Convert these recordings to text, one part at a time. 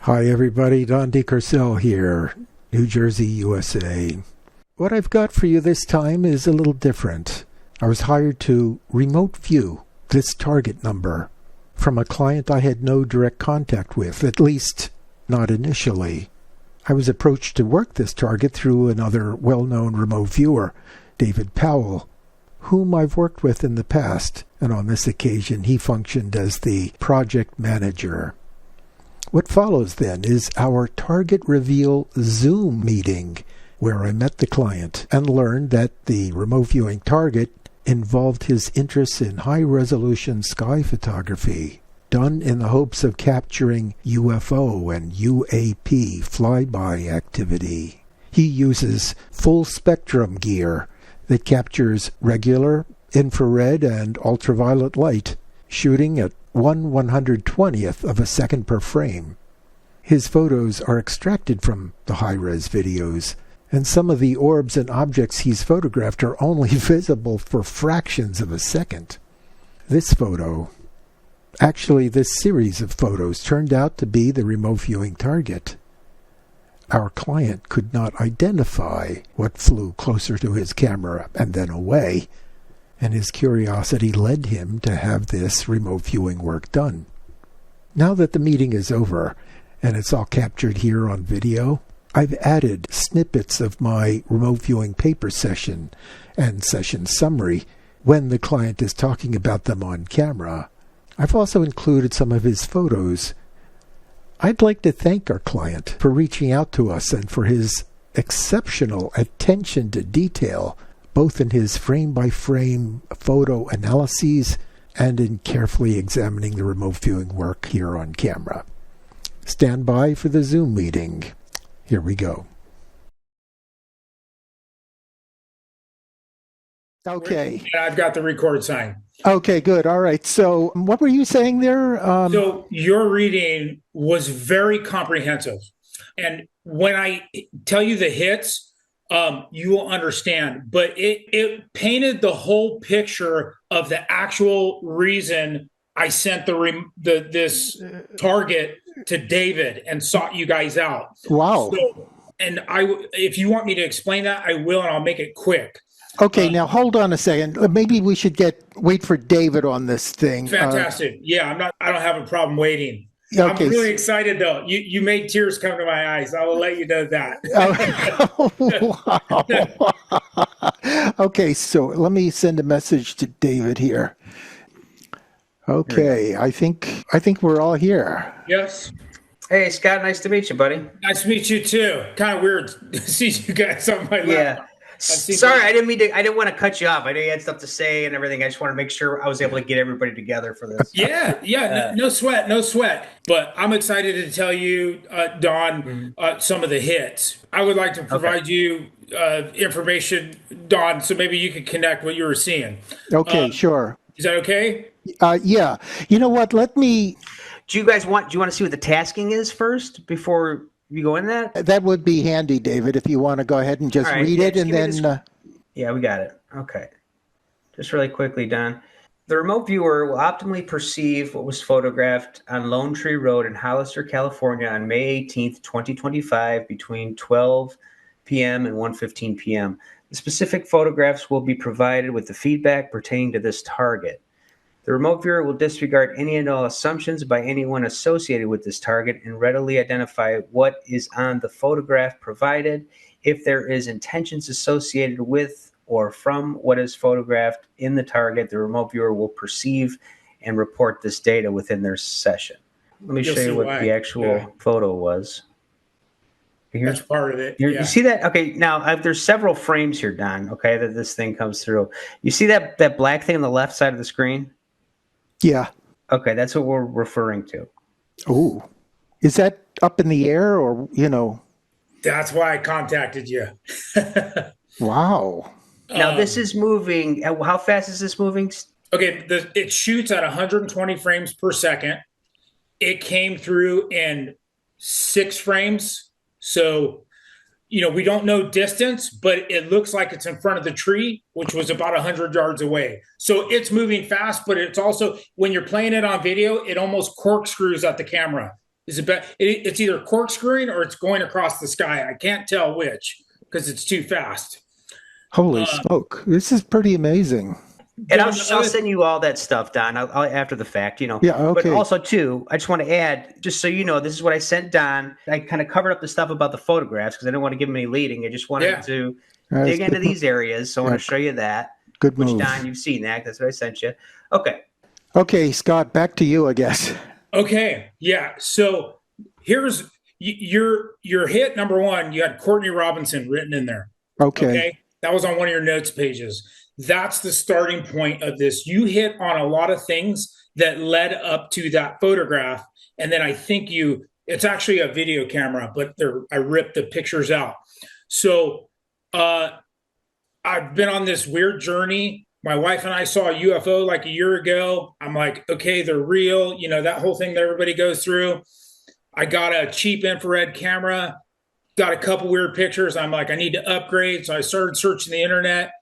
Hi everybody, Don DeCarcel here, New Jersey, USA. What I've got for you this time is a little different. I was hired to remote view this target number from a client I had no direct contact with, at least not initially. I was approached to work this target through another well-known remote viewer, David Powell, whom I've worked with in the past, and on this occasion he functioned as the project manager. What follows then is our target reveal Zoom meeting, where I met the client and learned that the remote viewing target involved his interests in high-resolution sky photography, done in the hopes of capturing UFO and UAP flyby activity. He uses full-spectrum gear that captures regular, infrared, and ultraviolet light, shooting at 1/120th of a second per frame. His photos are extracted from the high-res videos, and some of the orbs and objects he's photographed are only visible for fractions of a second. This series of photos turned out to be the remote viewing target. Our client could not identify what flew closer to his camera and then away, and his curiosity led him to have this remote viewing work done. Now that the meeting is over, and it's all captured here on video, I've added snippets of my remote viewing paper session and session summary when the client is talking about them on camera. I've also included some of his photos. I'd like to thank our client for reaching out to us and for his exceptional attention to detail, both in his frame-by-frame photo analyses and in carefully examining the remote viewing work here on camera. Stand by for the Zoom meeting. Here we go. Okay. And I've got the record sign. Okay, good. All right. So what were you saying there? So your reading was very comprehensive. And when I tell you the hits, you will understand. But it painted the whole picture of the actual reason I sent this target to David and sought you guys out. Wow. So, and if you want me to explain that, I will, and I'll make it quick. Okay, now hold on a second. Maybe we should wait for David on this thing. Fantastic. Yeah, I don't have a problem waiting. Okay. I'm really excited though. You made tears come to my eyes. I will let you know that. Wow. Okay, so let me send a message to David here. Okay, I think we're all here. Yes. Hey, Scott, nice to meet you, buddy. Nice to meet you too. Kind of weird to see you guys on my lap. Yeah. Sorry, I didn't want to cut you off. I know you had stuff to say and everything. I just want to make sure I was able to get everybody together for this. Yeah. No sweat. But I'm excited to tell you, Don, some of the hits. I would like to provide you information, Don, so maybe you can connect what you were seeing. Okay, sure. Is that okay? Yeah. You know what? Do you want to see what the tasking is first before you go in that? That would be handy, David, if you want to go ahead and just read it and then... Yeah, we got it. Okay. Just really quickly, Don. The remote viewer will optimally perceive what was photographed on Lone Tree Road in Hollister, California on May 18th, 2025 between 12 p.m. and 1:15 p.m. The specific photographs will be provided with the feedback pertaining to this target. The remote viewer will disregard any and all assumptions by anyone associated with this target and readily identify what is on the photograph provided. If there is intentions associated with or from what is photographed in the target, the remote viewer will perceive and report this data within their session. Let me show you what the actual photo was. That's part of it. You see that? Okay, now there's several frames here, Don, okay, that this thing comes through. You see that black thing on the left side of the screen? Yeah. Okay, that's what we're referring to. Oh, is that up in the air or, That's why I contacted you. Wow. Now this is moving. How fast is this moving? Okay, it shoots at 120 frames per second. It came through in 6 frames. So, we don't know distance, but it looks like it's in front of the tree, which was about 100 yards away. So it's moving fast, but it's also, when you're playing it on video, it almost corkscrews at the camera. Is it better? It's either corkscrewing or it's going across the sky. I can't tell which because it's too fast. Holy smoke. This is pretty amazing. And I'll send you all that stuff, Don, I'll after the fact, you know. Yeah, okay. But also, too, I just want to add, just so you know, this is what I sent Don. I kind of covered up the stuff about the photographs because I didn't want to give him any leading. I just wanted to dig into these areas. So I want to show you that. Good move. Which, Don, you've seen that. That's what I sent you. Okay. Okay, Scott, back to you, I guess. Okay. Yeah. So here's your hit number one. You had Courtney Robinson written in there. Okay. That was on one of your notes pages. That's the starting point of this. You hit on a lot of things that led up to that photograph. And then I think it's actually a video camera, but I ripped the pictures out. So I've been on this weird journey. My wife and I saw a UFO like a year ago. I'm like, okay, they're real. You know, that whole thing that everybody goes through. I got a cheap infrared camera, got a couple weird pictures. I'm like, I need to upgrade. So I started searching the internet.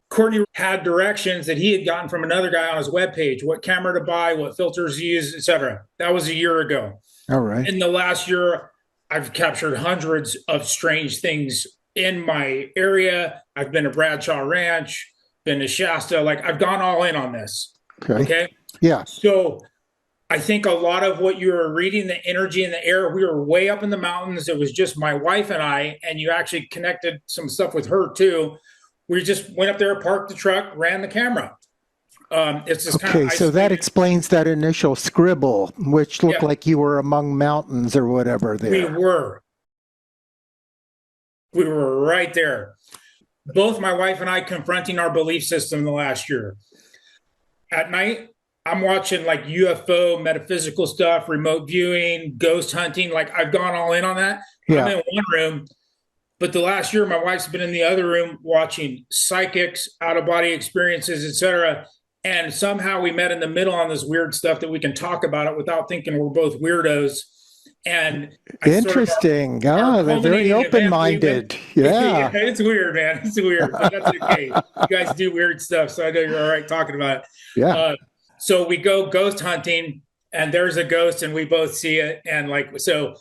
Courtney had directions that he had gotten from another guy on his webpage, what camera to buy, what filters to use, etc. That was a year ago. All right. In the last year, I've captured hundreds of strange things in my area. I've been to Bradshaw Ranch, been to Shasta. Like, I've gone all in on this. Okay. Yeah. So I think a lot of what you were reading, the energy in the air, we were way up in the mountains. It was just my wife and I, and you actually connected some stuff with her too. We just went up there, parked the truck, ran the camera. It's just kind of so that explains that initial scribble, which looked like you were among mountains or whatever there. We were right there. Both my wife and I confronting our belief system in the last year. At night, I'm watching like UFO, metaphysical stuff, remote viewing, ghost hunting. Like, I've gone all in on that. Yeah. I'm in one room. But the last year, my wife's been in the other room watching psychics, out-of-body experiences, etc. And somehow we met in the middle on this weird stuff that we can talk about it without thinking we're both weirdos. And interesting. They're very open-minded. Yeah. It's weird, man. It's weird, but that's okay. You guys do weird stuff, so I know you're all right talking about it. Yeah. So we go ghost hunting, and there's a ghost, and we both see it. And like, so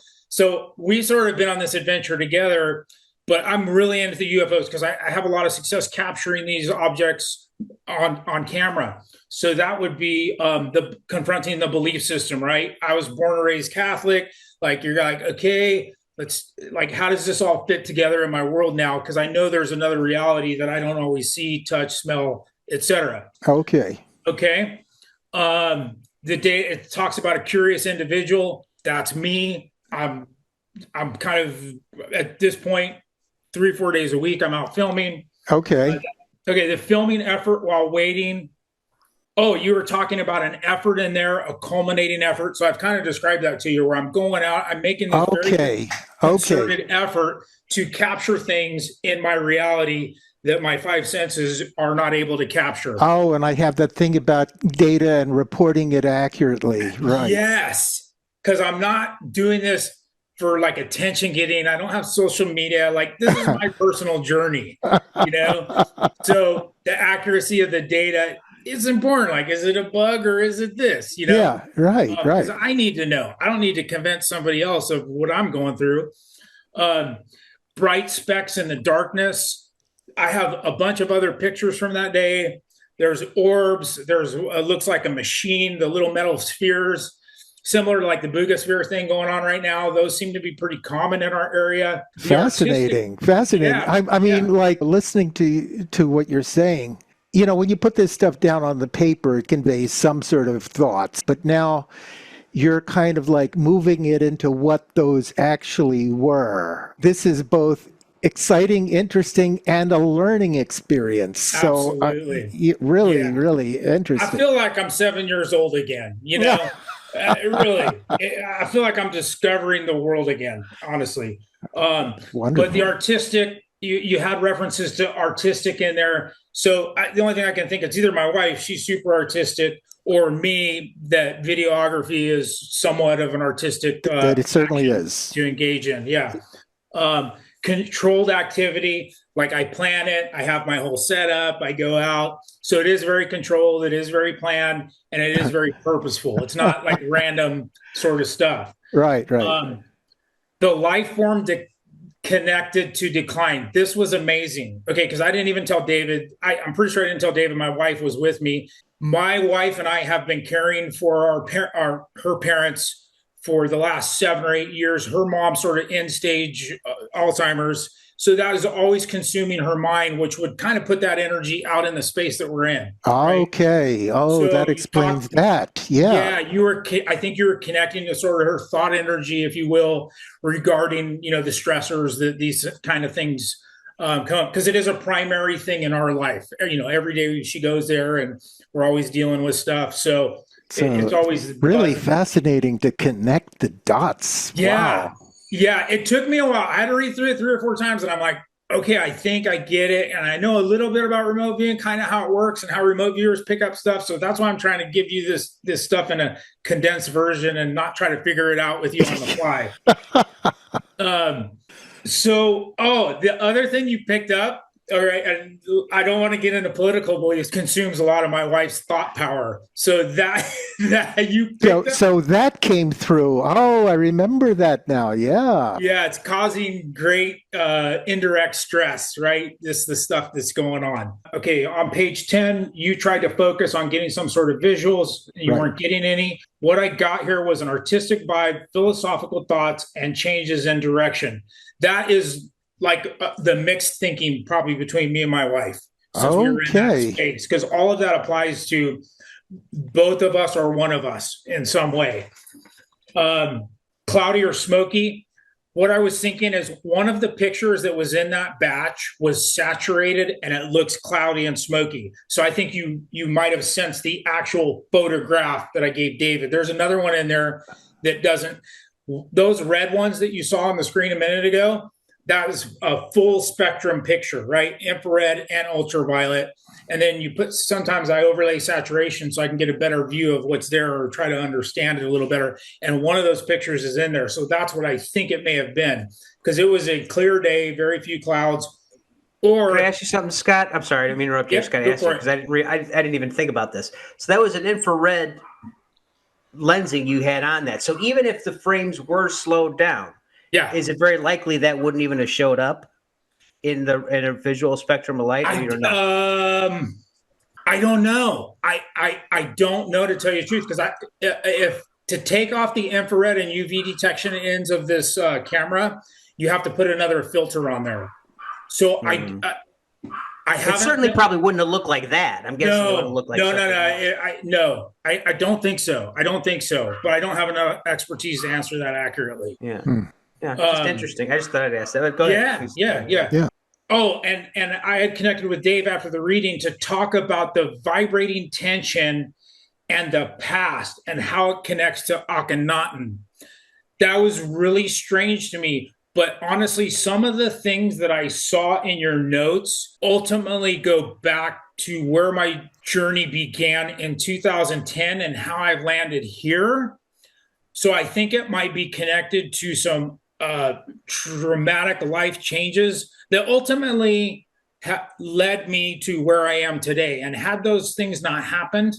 we sort of been on this adventure together. But I'm really into the UFOs because I have a lot of success capturing these objects on camera. So that would be confronting the belief system, right? I was born and raised Catholic. Like, you're like, okay, how does this all fit together in my world now? Because I know there's another reality that I don't always see, touch, smell, etc. Okay. The day it talks about a curious individual, that's me. I'm kind of at this point 3-4 days a week I'm out filming. Okay. The filming effort while waiting. Oh, you were talking about an effort in there, a culminating effort. So I've kind of described that to you, where I'm going out, I'm making this very concerted effort to capture things in my reality that my five senses are not able to capture. Oh, and I have that thing about data and reporting it accurately. Right. Yes. Because I'm not doing this for like attention getting. I don't have social media. Like, this is my personal journey, you know? So the accuracy of the data is important. Like, is it a bug or is it this, you know? Yeah, right. Because I need to know. I don't need to convince somebody else of what I'm going through. Bright specks in the darkness. I have a bunch of other pictures from that day. There's orbs. There's looks like a machine, the little metal spheres, similar to like the Boogosphere thing going on right now. Those seem to be pretty common in our area. Fascinating. Yeah. I mean, like, listening to what you're saying, you know, when you put this stuff down on the paper, it conveys some sort of thoughts, but now you're kind of like moving it into what those actually were. This is both exciting, interesting, and a learning experience. Absolutely. So really interesting. I feel like I'm 7 years old again, you know? Really, I feel like I'm discovering the world again, honestly. Wonderful. But the artistic, you had references to artistic in there. So the only thing I can think, it's either my wife, she's super artistic, or me, that videography is somewhat of an artistic. That it certainly is. To engage in, yeah. Controlled activity, like I plan it, I have my whole setup, I go out. So it is very controlled, it is very planned, and it is very purposeful. It's not like random sort of stuff. Right. The life form connected to decline. This was amazing. Okay, because I didn't even tell David. I'm pretty sure I didn't tell David. My wife was with me. My wife and I have been caring for her parents for the last 7 or 8 years. Her mom sort of end stage Alzheimer's. So that is always consuming her mind, which would kind of put that energy out in the space that we're in. Okay. Right? Oh, So that explains that. Yeah. Yeah, I think you were connecting to sort of her thought energy, if you will, regarding, the stressors that these kind of things come up, because it is a primary thing in our life. Every day she goes there and we're always dealing with stuff. So it's always really fascinating to connect the dots. Yeah. Wow. Yeah. It took me a while. I had to read through it 3 or 4 times and I'm like, okay, I think I get it. And I know a little bit about remote viewing, kind of how it works and how remote viewers pick up stuff. So that's why I'm trying to give you this stuff in a condensed version and not try to figure it out with you on the fly. The other thing you picked up, all right, and I don't want to get into political beliefs, consumes a lot of my wife's thought power. So that you picked up. So that came through. Oh, I remember that now. Yeah. Yeah, it's causing great indirect stress, right? The stuff that's going on. Okay, on page 10, you tried to focus on getting some sort of visuals. You weren't getting any. What I got here was an artistic vibe, philosophical thoughts, and changes in direction. That is like the mixed thinking probably between me and my wife. Since we were in that space, because all of that applies to both of us or one of us in some way. Cloudy or smoky. What I was thinking is one of the pictures that was in that batch was saturated and it looks cloudy and smoky. So I think you might have sensed the actual photograph that I gave David. There's another one in there that doesn't. Those red ones that you saw on the screen a minute ago, that was a full spectrum picture, right? Infrared and ultraviolet. And then sometimes I overlay saturation so I can get a better view of what's there or try to understand it a little better. And one of those pictures is in there. So that's what I think it may have been, because it was a clear day, very few clouds. Or can I ask you something, Scott? I'm sorry, I didn't mean to interrupt you. I was going to ask you because I didn't even think about this. So that was an infrared lensing you had on that. So even if the frames were slowed down, is it very likely that wouldn't even have showed up in a visual spectrum of light? Or you don't know? I don't know. I don't know, to tell you the truth, because if to take off the infrared and UV detection ends of this camera, you have to put another filter on there. So I haven't. It certainly probably wouldn't have looked like that. I'm guessing it wouldn't look like No. I don't think so. But I don't have enough expertise to answer that accurately. Yeah. Yeah, just interesting. I just thought I'd ask that. Go ahead. Yeah. Oh, and I had connected with Dave after the reading to talk about the vibrating tension and the past and how it connects to Akhenaten. That was really strange to me. But honestly, some of the things that I saw in your notes ultimately go back to where my journey began in 2010 and how I landed here. So I think it might be connected to some traumatic life changes that ultimately led me to where I am today. And had those things not happened,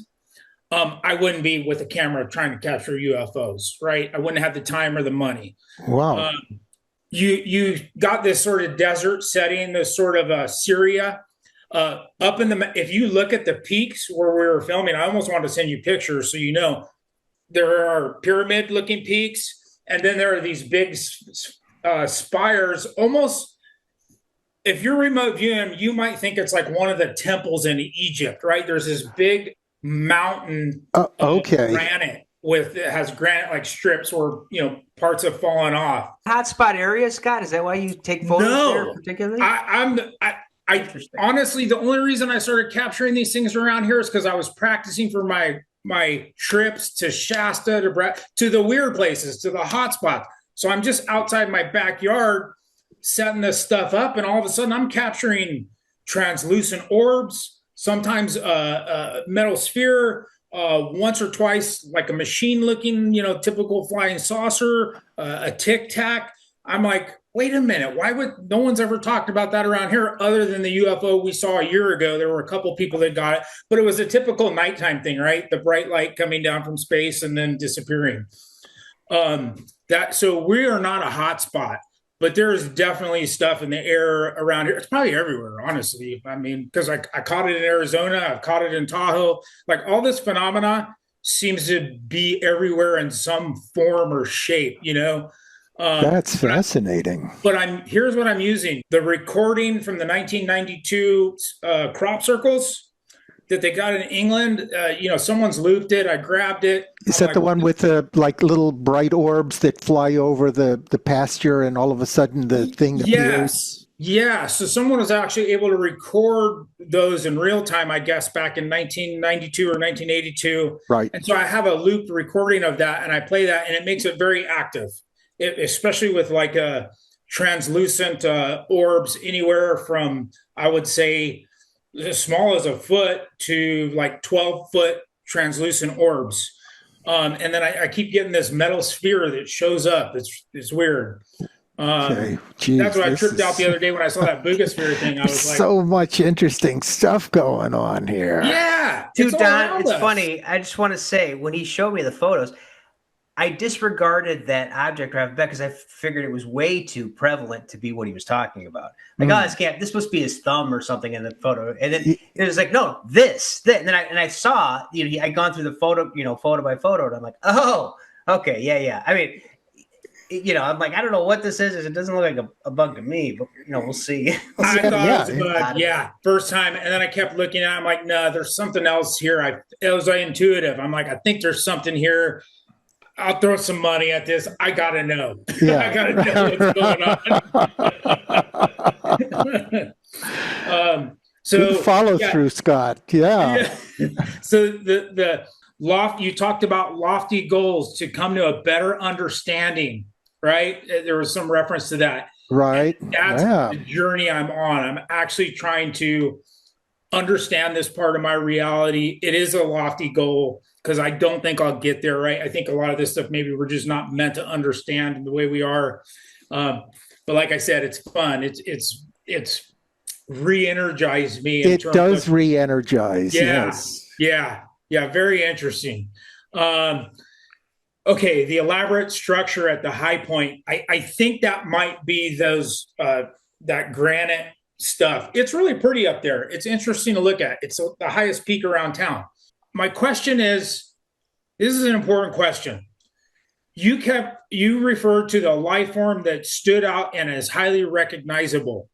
I wouldn't be with a camera trying to capture UFOs, right? I wouldn't have the time or the money. Wow. You got this sort of desert setting, this sort of Syria. Up in if you look at the peaks where we were filming, I almost wanted to send you pictures so you know. There are pyramid-looking peaks, and then there are these big spires. Almost, if you're remote viewing, you might think it's like one of the temples in Egypt, right? There's this big mountain of granite it has granite like strips where parts have fallen off. Hotspot area, Scott? Is that why you take photos there particularly? I honestly, the only reason I started capturing these things around here is because I was practicing for my trips to Shasta, to the weird places, to the hot spots. So I'm just outside my backyard setting this stuff up, and all of a sudden I'm capturing translucent orbs, sometimes a metal sphere, once or twice like a machine looking, typical flying saucer, a tic tac. I'm like, wait a minute, no one's ever talked about that around here other than the UFO we saw a year ago. There were a couple people that got it, but it was a typical nighttime thing, right? The bright light coming down from space and then disappearing. So we are not a hot spot, but there's definitely stuff in the air around here. It's probably everywhere, honestly. I mean, because I caught it in Arizona, I've caught it in Tahoe. Like all this phenomena seems to be everywhere in some form or shape, you know? That's fascinating. But here's what I'm using: the recording from the 1992 crop circles that they got in England. Someone's looped it. I grabbed it. Is that the one with the like little bright orbs that fly over the pasture, and all of a sudden the thing appears? Yeah. So someone was actually able to record those in real time, I guess, back in 1992 or 1982. Right. And so I have a looped recording of that, and I play that, and it makes it very active. Especially with like translucent orbs anywhere from, I would say, as small as a foot to like 12-foot translucent orbs. And then I keep getting this metal sphere that shows up. It's weird. Okay. Jeez, that's what I tripped out the other day when I saw that Boogosphere thing. I was like, so much interesting stuff going on here. Yeah. Dude, Don, it's funny. I just want to say, when he showed me the photos, I disregarded that object right back because I figured it was way too prevalent to be what he was talking about. Like, this must be his thumb or something in the photo. And then it was like, no, this. And then I saw, I'd gone through the photo, photo by photo, and I'm like, oh, okay, yeah. I mean, I'm like, I don't know what this is. It doesn't look like a bug to me, but we'll see. I thought it was a bug. Yeah, first time, and then I kept looking at it. I'm like, no, there's something else here. It was intuitive. I'm like, I think there's something here. I'll throw some money at this. I gotta know. Yeah. I gotta know what's going on. Good follow through, Scott. Yeah. So the loft, you talked about lofty goals to come to a better understanding, right? There was some reference to that. Right. And that's the journey I'm on. I'm actually trying to understand this part of my reality. It is a lofty goal, because I don't think I'll get there, right? I think a lot of this stuff maybe we're just not meant to understand the way we are. But like I said, it's fun. It's re-energized me. It does re-energize. Yeah, yes. Yeah. Very interesting. Okay, the elaborate structure at the high point. I think that might be that granite stuff. It's really pretty up there. It's interesting to look at. It's the highest peak around town. My question is, this is an important question. You referred to the life form that stood out and is highly recognizable.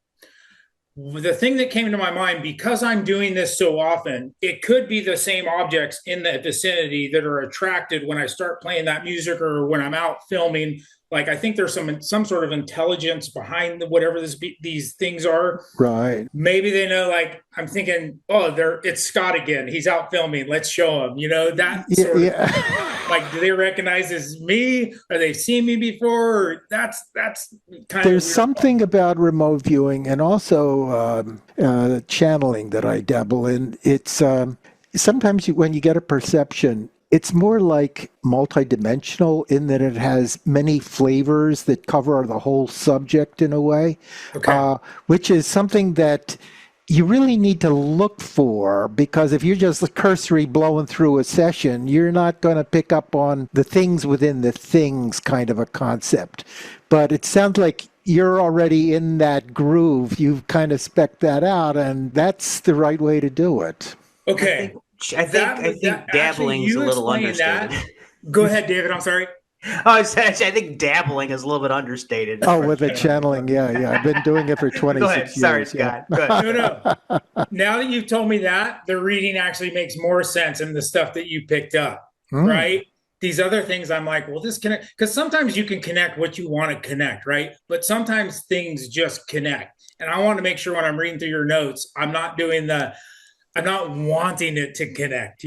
The thing that came to my mind, because I'm doing this so often, it could be the same objects in the vicinity that are attracted when I start playing that music or when I'm out filming. Like, I think there's some sort of intelligence behind whatever these things are. Right. Maybe they know, like, I'm thinking, it's Scott again. He's out filming. Let's show him, that sort of, like, do they recognize as me? Are they seen me before? That's kind of There's something about remote viewing and also channeling that I dabble in. It's sometimes when you get a perception, it's more like multidimensional in that it has many flavors that cover the whole subject in a way, which is something that you really need to look for, because if you're just cursory blowing through a session, you're not going to pick up on the things within the things kind of a concept. But it sounds like you're already in that groove. You've kind of specced that out, and that's the right way to do it. Okay. I think dabbling is a little understated. Go ahead, David. I'm sorry. I think dabbling is a little bit understated. Oh, with the channeling, yeah. I've been doing it for 26 Go ahead. years. Sorry, Scott. Go ahead. No. Now that you've told me that, the reading actually makes more sense in the stuff that you picked up, right? These other things, I'm like, well, this connect, because sometimes you can connect what you want to connect, right? But sometimes things just connect. And I want to make sure when I'm reading through your notes, I'm not wanting it to connect,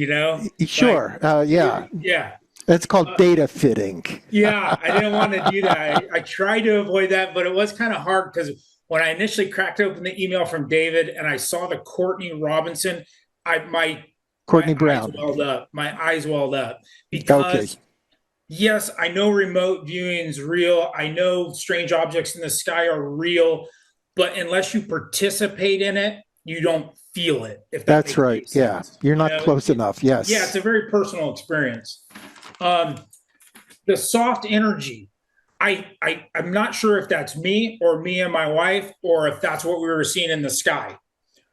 Sure. Yeah. Yeah. That's called data fitting. Yeah. I didn't want to do that. I tried to avoid that, but it was kind of hard because when I initially cracked open the email from David and I saw the Courtney Robinson, Courtney Brown. My eyes welled up because yes, I know remote viewing is real. I know strange objects in the sky are real, but unless you participate in it, you don't feel it. If that's right. Yeah. You're not close enough. Yes. Yeah. It's a very personal experience. The soft energy. I'm not sure if that's me or me and my wife, or if that's what we were seeing in the sky,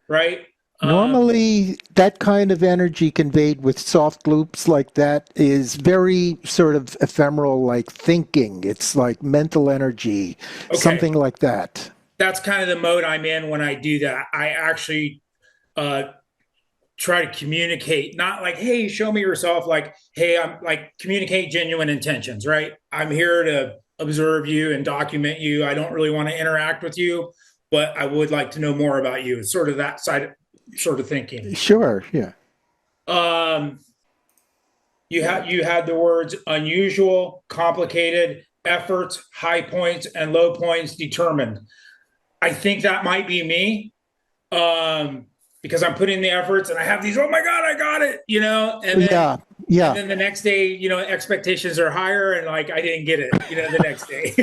right? Normally, that kind of energy conveyed with soft loops like that is very sort of ephemeral, like thinking. It's like mental energy, Okay, something like that. that's kind of the mode I'm in when I do that. I actually uh, try to communicate, not like, hey, show me yourself, like, hey, I'm like, communicate genuine intentions, right? I'm here to observe you and document you. I don't really want to interact with you, but I would like to know more about you. It's sort of that side, sort of thinking. Sure, yeah. Um, you had the words unusual, complicated, efforts, high points, and low points determined. I think that might be me. Because I'm putting the efforts and I have these, oh my God, I got it, and then Yeah, yeah. the next day, expectations are higher and like I didn't get it, the next day.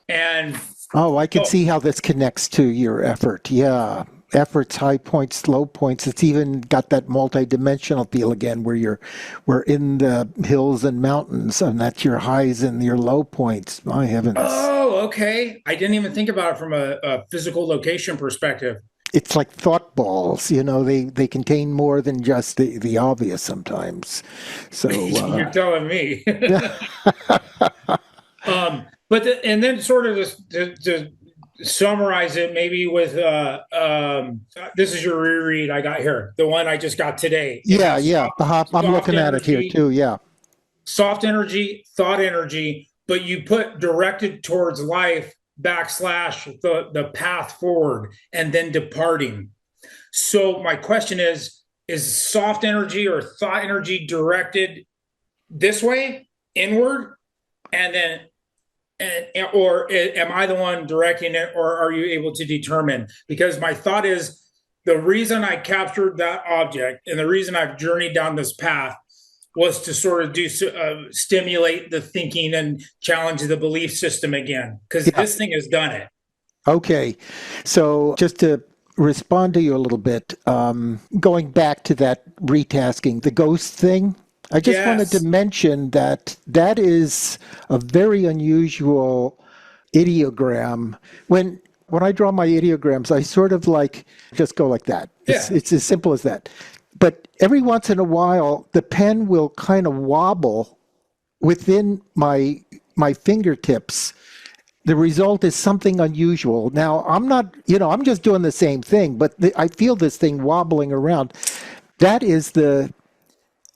And Oh, I can oh, see how this connects to your effort. Yeah. Efforts, high points, low points. It's even got that multi-dimensional feel again where we're in the hills and mountains and that's your highs and your low points. My heavens. okay. I didn't even think about it from a physical location perspective. It's like thought balls, they contain more than just the obvious sometimes. So, You're telling me. yeah. And then sort of to summarize it, maybe with this is your reread I got here, the one I just got today. It Yeah, has yeah. I'm soft looking at it here energy, too. Yeah. soft energy, thought energy, but you put directed towards life backslash the path forward and then departing. So my question is soft energy or thought energy directed this way, inward, and then or am I the one directing it, or are you able to determine? Because my thought is the reason I captured that object and the reason I've journeyed down this path was to sort of stimulate the thinking and challenge the belief system again, because Yeah. this thing has done it. Okay. So just to respond to you a little bit, going back to that retasking, the ghost thing, I just wanted to Yes. mention that that is a very unusual ideogram. When I draw my ideograms, I sort of like just go like that. Yeah. It's as simple as that. But every once in a while, the pen will kind of wobble within my fingertips. The result is something unusual. Now, I'm not, I'm just doing the same thing, but I feel this thing wobbling around. That is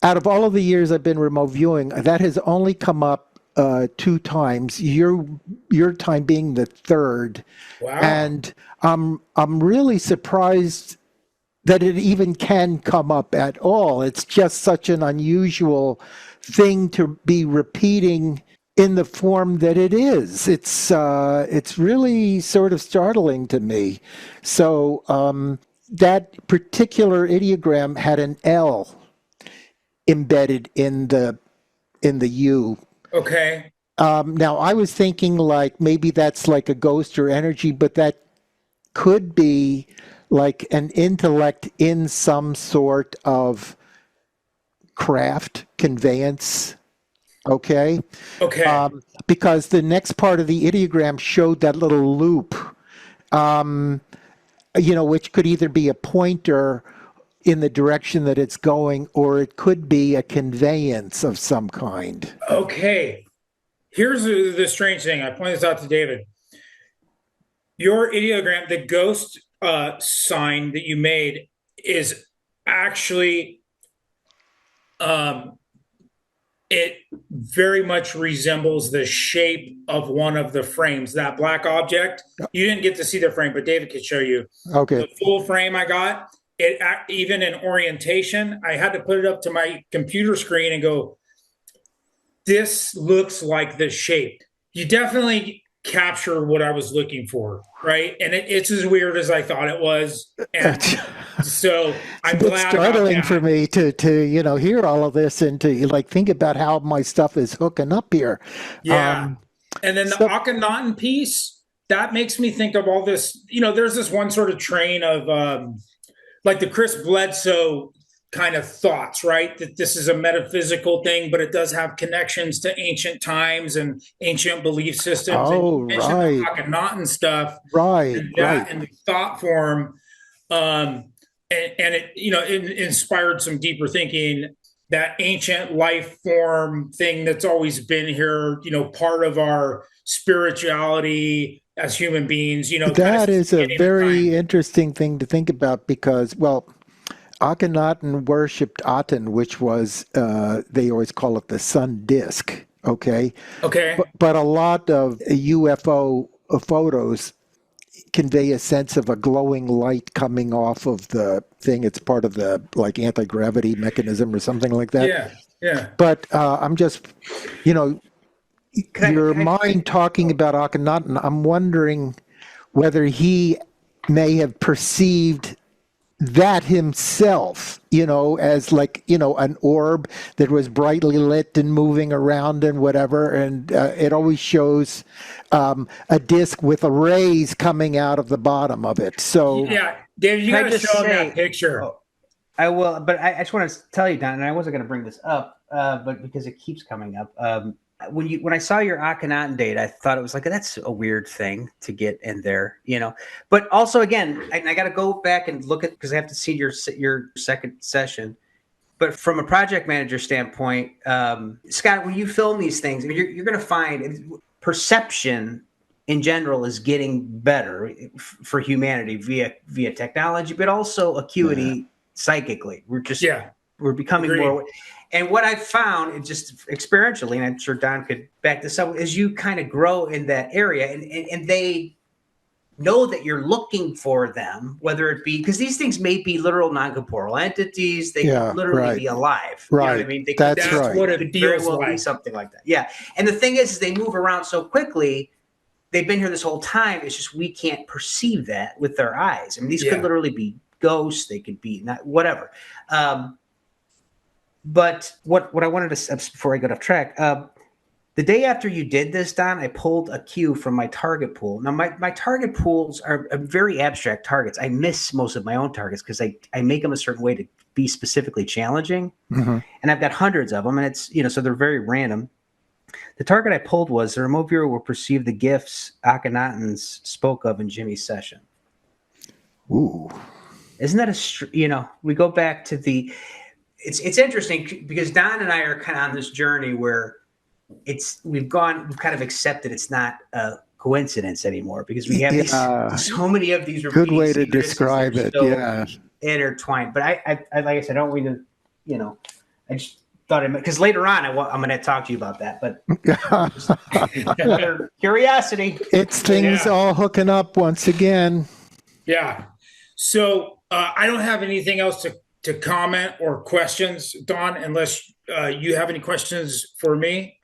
out of all of the years I've been remote viewing, that has only come up 2 times. Your time being the third, Wow. and I'm really surprised that it even can come up at all. It's just such an unusual thing to be repeating in the form that it is. It's really sort of startling to me. So that particular ideogram had an L embedded in the U. Okay. Now I was thinking like maybe that's like a ghost or energy, but that could be like an intellect in some sort of craft conveyance. Okay. Okay. Because the next part of the ideogram showed that little loop, which could either be a pointer in the direction that it's going, or it could be a conveyance of some kind. Okay. Here's the strange thing. I pointed this out to David. Your ideogram, the ghost sign that you made, is actually it very much resembles the shape of one of the frames, that black object. You didn't get to see the frame, but David could show you Okay. the full frame I got. It even in orientation, I had to put it up to my computer screen and go, this looks like the shape. You definitely capture what I was looking for, right? And it's as weird as I thought it was. And so I'm It's glad about startling that. for me to hear all of this and to like think about how my stuff is hooking up here. Yeah. And then the So Akhenaten piece, that makes me think of all this. There's this one sort of train of like the Chris Bledsoe kind of thoughts, right? That this is a metaphysical thing, but it does have connections to ancient times and ancient belief systems. And Oh, you mentioned the right, Akhenaten stuff, right, and right. that in the thought form, and it, it inspired some deeper thinking. That ancient life form thing that's always been here, part of our spirituality as human beings, kind of That since is the a beginning of very time. interesting thing to think about because, well, Akhenaten worshipped Aten, which was, they always call it the sun disk, okay? Okay. But a lot of UFO photos convey a sense of a glowing light coming off of the thing. It's part of the like anti-gravity mechanism or something like that. Yeah. Yeah. But I'm just, you know, your Can I mind talking about Akhenaten, I'm wondering whether he may have perceived that himself, as like, an orb that was brightly lit and moving around and whatever. And it always shows a disc with rays coming out of the bottom of it. So, Yeah. David, you can got I to just show him that say? picture. Oh, I will, but I just want to tell you, Don, and I wasn't going to bring this up, but because it keeps coming up. When I saw your Akhenaten date, I thought it was like that's a weird thing to get in there, But also, again, I got to go back and look at because I have to see your second session. But from a project manager standpoint, Scott, when you film these things, I mean, you're going to find perception in general is getting better for humanity via technology, but also acuity psychically. We're becoming Agreed. more. And what I've found, just experientially, and I'm sure Don could back this up, is you kind of grow in that area, and they know that you're looking for them, whether it be because these things may be literal non-corporeal entities. They could literally be alive. You know what I mean? That's right. What it could feels very well like. be something like that. Yeah. And the thing is they move around so quickly. They've been here this whole time. It's just we can't perceive that with our eyes. I mean, these could literally be ghosts. They could be not whatever. But what I wanted to before I got off track, the day after you did this, Don, I pulled a cue from my target pool. Now, my target pools are very abstract targets. I miss most of my own targets because I make them a certain way to be specifically challenging. Mm-hmm. And I've got hundreds of them, and it's so they're very random. The target I pulled was the remote viewer will perceive the gifts Akhenatens spoke of in Jimmy's session. Ooh. Isn't that we go back to it's interesting because Don and I are kind of on this journey where we've kind of accepted it's not a coincidence anymore because we have so many of these repeating good way to describe it. So intertwined. But I like I said, I don't mean to, I just thought because later on I'm going to talk to you about that. But curiosity. It's things all hooking up once again. Yeah. So I don't have anything else to comment or questions, Don, unless you have any questions for me.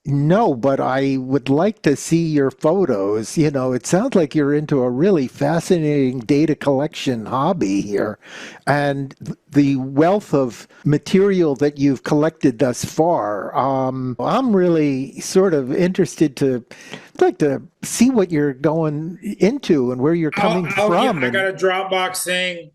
No, but I would like to see your photos. It sounds like you're into a really fascinating data collection hobby here. And the wealth of material that you've collected thus far, I'm really sort of interested like to see what you're going into and where you're coming from. I got a Dropbox thing.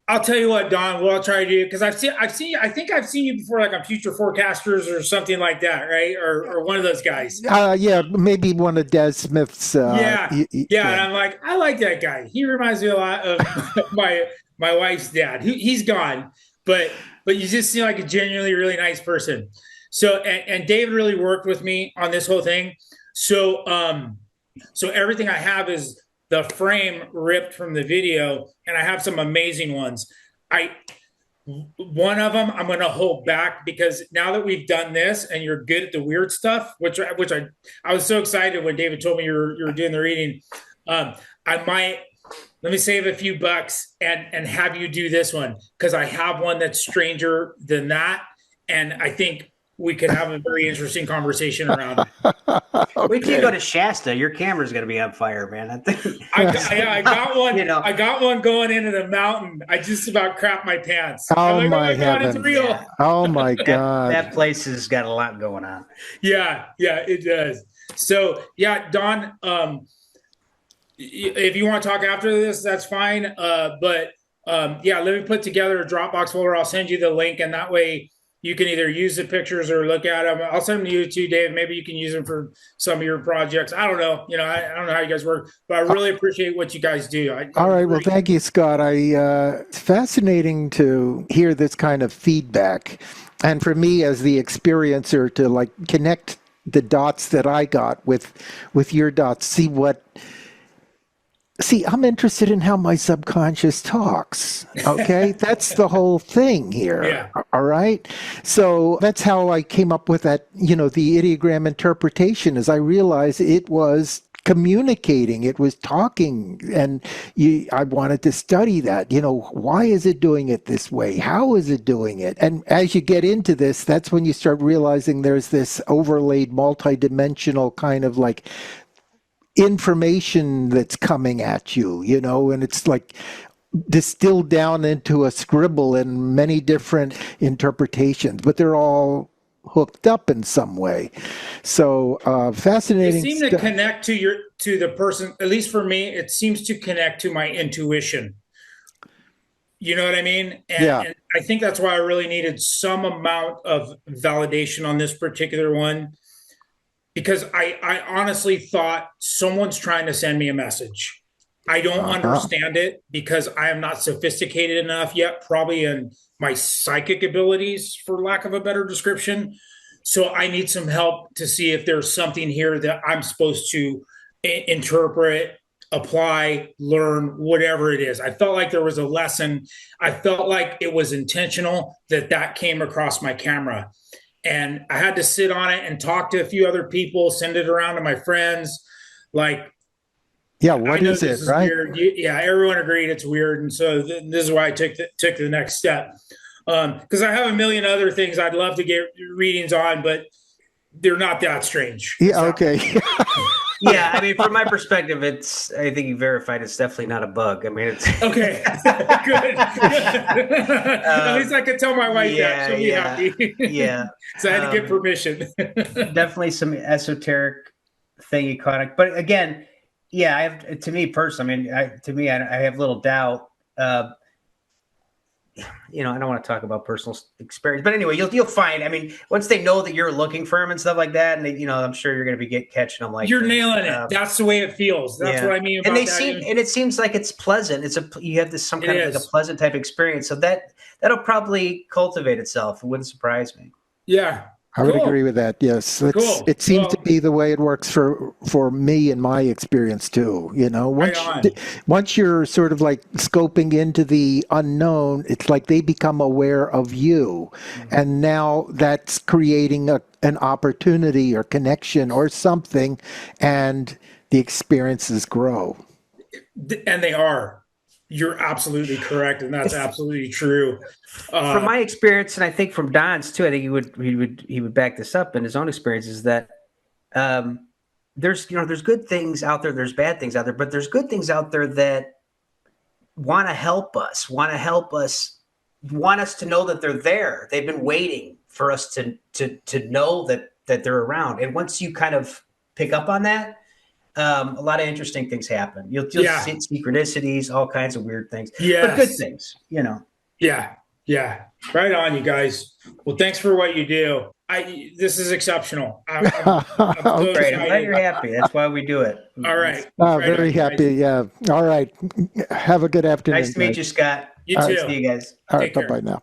I'll tell you what, Don, what I'll try to do, because I think I've seen you before, like on Future Forecasters or something like that, right? Or one of those guys. Yeah, maybe one of Des Smith's. Yeah. And I'm like, I like that guy. He reminds me a lot of my wife's dad. He's gone, but you just seem like a genuinely really nice person. So, and David really worked with me on this whole thing. So, so everything I have is the frame ripped from the video, and I have some amazing ones. One of them I'm going to hold back because now that we've done this and you're good at the weird stuff, which I was so excited when David told me you were doing the reading. I might let me save a few bucks and have you do this one because I have one that's stranger than that, and I think we could have a very interesting conversation around it. Okay. Wait till you go to Shasta. Your camera's going to be on fire, man. I got one. I got one going into the mountain. I just about crapped my pants. Oh my heavens! It's real. Yeah. Oh my God! That place has got a lot going on. Yeah, it does. So yeah, Don. If you want to talk after this, that's fine. But Yeah, let me put together a Dropbox folder. I'll send you the link, and that way you can either use the pictures or look at them. I'll send them to you too, Dave. Maybe you can use them for some of your projects. I don't know. I don't know how you guys work, but I really appreciate what you guys do. All right. Well, thank you, Scott. It's fascinating to hear this kind of feedback. And for me as the experiencer to like connect the dots that I got with your dots, See, I'm interested in how my subconscious talks. Okay. That's the whole thing here. Yeah. All right. So that's how I came up with that, the ideogram interpretation, is I realized it was communicating, it was talking, and I wanted to study that. Why is it doing it this way? How is it doing it? And as you get into this, that's when you start realizing there's this overlaid multidimensional kind of like information that's coming at you, and it's like distilled down into a scribble in many different interpretations, but they're all hooked up in some way. So fascinating. It seems to connect to the person, at least for me, it seems to connect to my intuition. You know what I mean? And I think that's why I really needed some amount of validation on this particular one, because I honestly thought someone's trying to send me a message. I don't understand it because I am not sophisticated enough yet, probably in my psychic abilities, for lack of a better description. So I need some help to see if there's something here that I'm supposed to interpret, apply, learn, whatever it is. I felt like there was a lesson. I felt like it was intentional that came across my camera. And I had to sit on it and talk to a few other people, send it around to my friends. Like, what is it, right? Weird. Yeah, everyone agreed it's weird. And so this is why I took the next step. Because I have a million other things I'd love to get readings on, but they're not that strange. Yeah, okay. Yeah, I mean, from my perspective, I think you verified it's definitely not a bug. I mean, it's okay. Good. At least I could tell my wife that. She'll be happy. Yeah. So I had to get permission. Definitely some esoteric thing you caught. But again, I have, to me personally, I have little doubt. I don't want to talk about personal experience, but anyway, you'll find. I mean, once they know that you're looking for them and stuff like that, and I'm sure you're going to be catching them. Like you're nailing it. That's the way it feels. That's what I mean. About and it seems like it's pleasant. You have some kind of like a pleasant type experience. So that'll probably cultivate itself. It wouldn't surprise me. Yeah. I would agree with that. Yes, it seems to be the way it works for me in my experience too. Once you're sort of like scoping into the unknown, it's like they become aware of you, and now that's creating an opportunity or connection or something, and the experiences grow. And they are. You're absolutely correct, and that's absolutely true. From my experience, and I think from Don's too, I think he would back this up in his own experiences, that there's good things out there, there's bad things out there, but there's good things out there that want to help us, want us to know that they're there. They've been waiting for us to know that they're around, and once you kind of pick up on that, a lot of interesting things happen. You'll see synchronicities, all kinds of weird things, but good things, Yeah. Right on, you guys. Well, thanks for what you do. This is exceptional. I'm so great. I'm glad you're happy. That's why we do it. All right. Very happy. Yeah. All right. Have a good afternoon. Nice to meet you, Scott. You too. See you guys. All right. Bye-bye now.